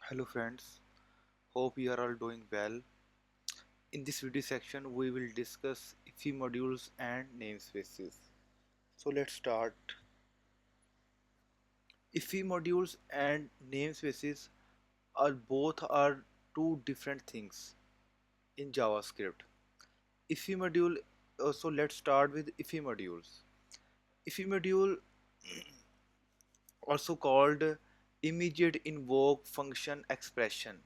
Hello friends, hope you are all doing well. In this video section we will discuss IIFE modules and namespaces. So let's start. IIFE modules and namespaces are two different things in JavaScript. IIFE module so let's start with IIFE modules. IIFE module also called immediate invoke function expression.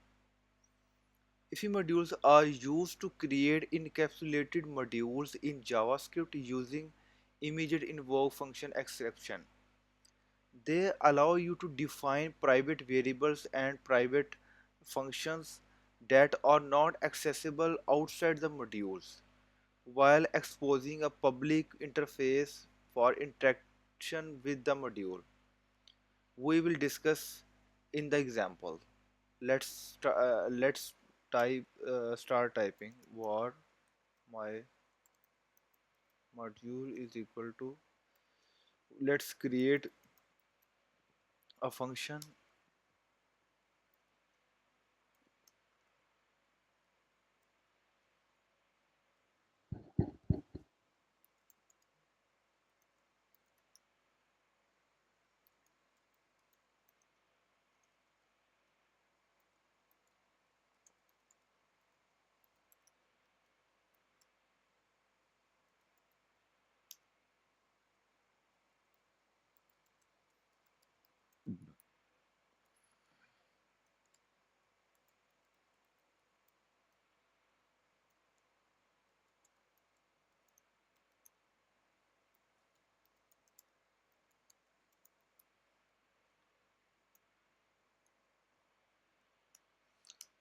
IIFE modules are used to create encapsulated modules in JavaScript using immediate invoke function exception. They allow you to define private variables and private functions that are not accessible outside the modules, while exposing a public interface for interaction with the module. We will discuss in the example. Let's type start typing var my module is equal to, let's create a function.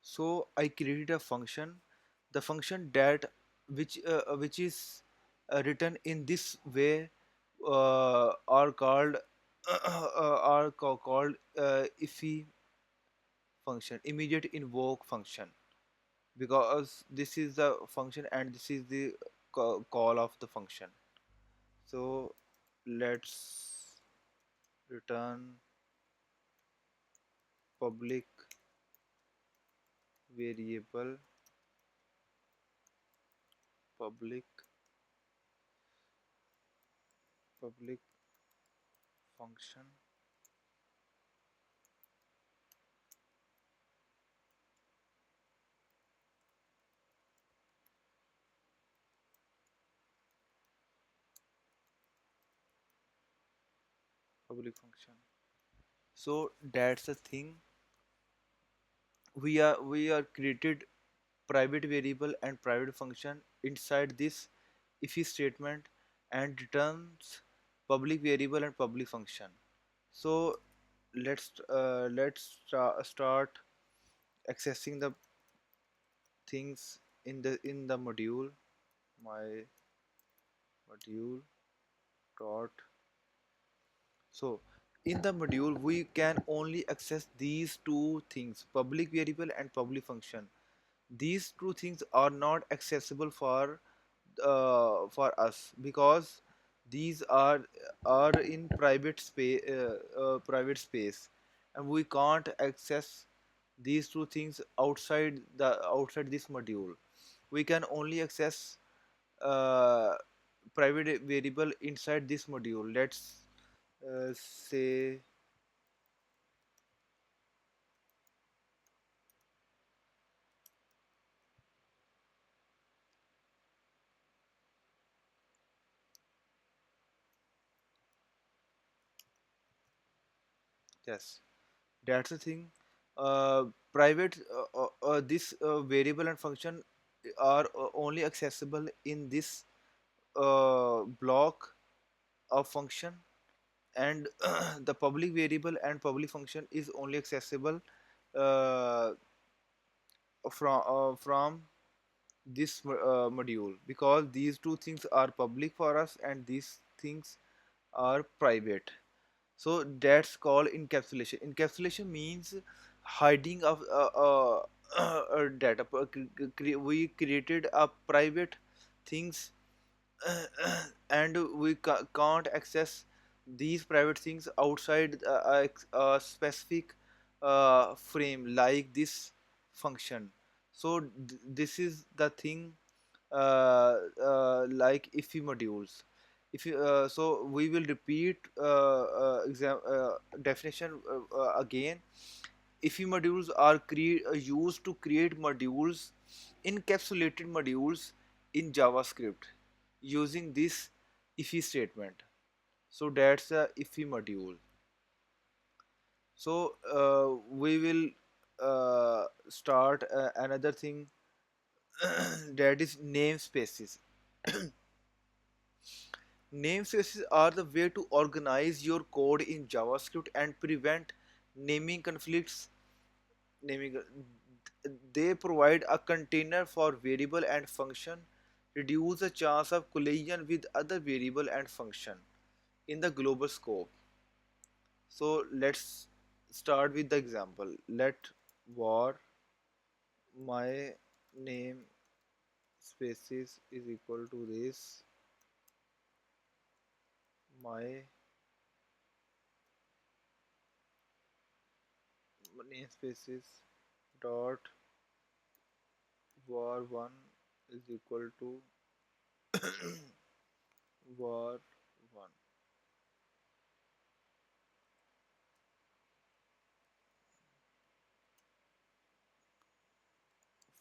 So I created a function. The function that which is written in this way are called called IIFE function, immediate invoke function, because this is the function and this is the call of the function. So let's return public variable, public public function, public function. So that's the thing. We are created private variable and private function inside this IIFE statement and returns public variable and public function. So let's start accessing the things in the module. My module dot. So in the module we can only access these two things, public variable and public function. These two things are not accessible for us because these are in private space, and we can't access these two things outside this module. We can only access uh, private variable inside this module. Let's say yes, that's the thing. Private this variable and function are only accessible in this block of function, and the public variable and public function is only accessible uh, from this module, because these two things are public for us and these things are private. So that's called encapsulation. Encapsulation means hiding of data. We created a private things and we can't access these private things outside a specific frame like this function. So this is the thing, like IIFE modules. If you, so we will repeat definition again. IIFE modules are used to create modules, encapsulated modules in JavaScript using this IIFE statement. So that's a IIFE module. So we will start another thing that is namespaces. Namespaces are the way to organize your code in JavaScript and prevent naming conflicts. Naming They provide a container for variable and function, reduce the chance of collision with other variable and function in the global scope. So let's start with the example. Let var my name spaces is equal to this my namespaces dot var1 is equal to var1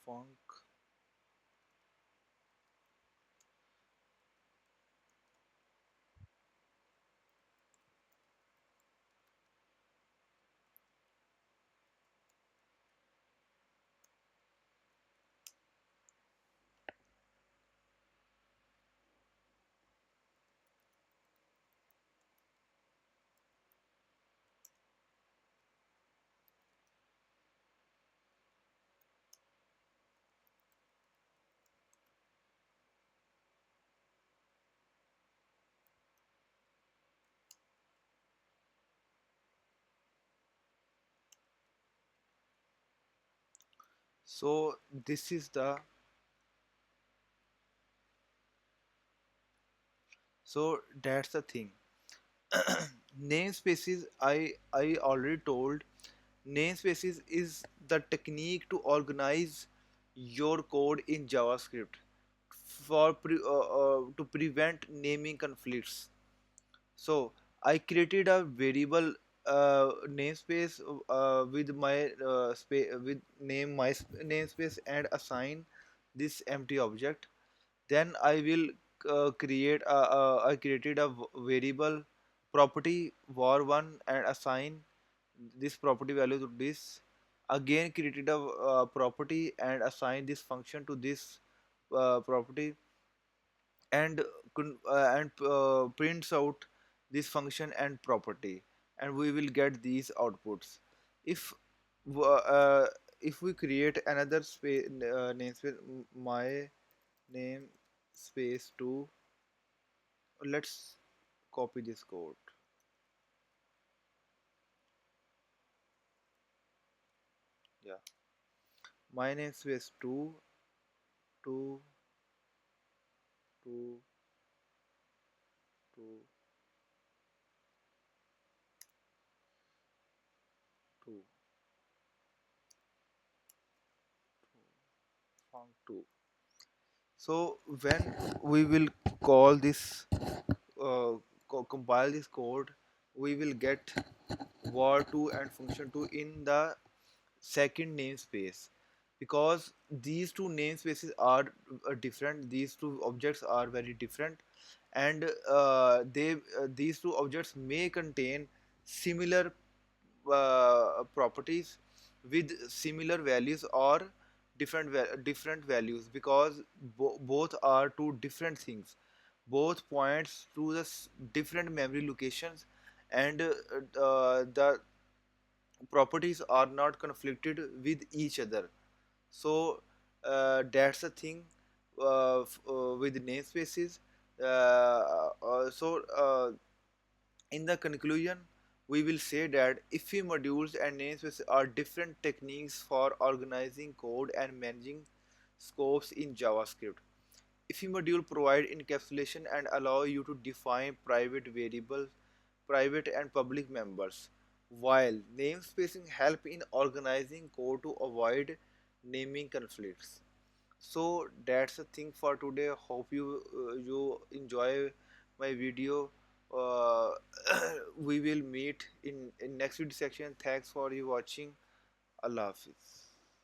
func. So this is the, so that's the thing. Namespaces, I already told, namespaces is the technique to organize your code in JavaScript for to prevent naming conflicts. So I created a variable namespace with my with name my namespace and assign this empty object. Then I will I created a variable property var1 and assign this property value to this. Again created a property and assign this function to this property, and prints out this function and property, and we will get these outputs. If if we create another space namespace, my name space 2, let's copy this code. Yeah, my name space 2 2 2 2 2 font 2. So when we will call this compile this code, we will get var2 and function2 in the second namespace, because these two namespaces are different, these two objects are very different, and these two objects may contain similar properties with similar values or different values, because both are two different things, both points to the different memory locations, and the properties are not conflicted with each other. So that's the thing with namespaces. In the conclusion, we will say that IIFE modules and namespaces are different techniques for organizing code and managing scopes in JavaScript. IIFE module provide encapsulation and allow you to define private variables, private and public members. while namespacing help in organizing code to avoid naming conflicts. So that's the thing for today. Hope you enjoy my video. uh, we will meet in next video section. Thanks for you watching. Allah Hafiz.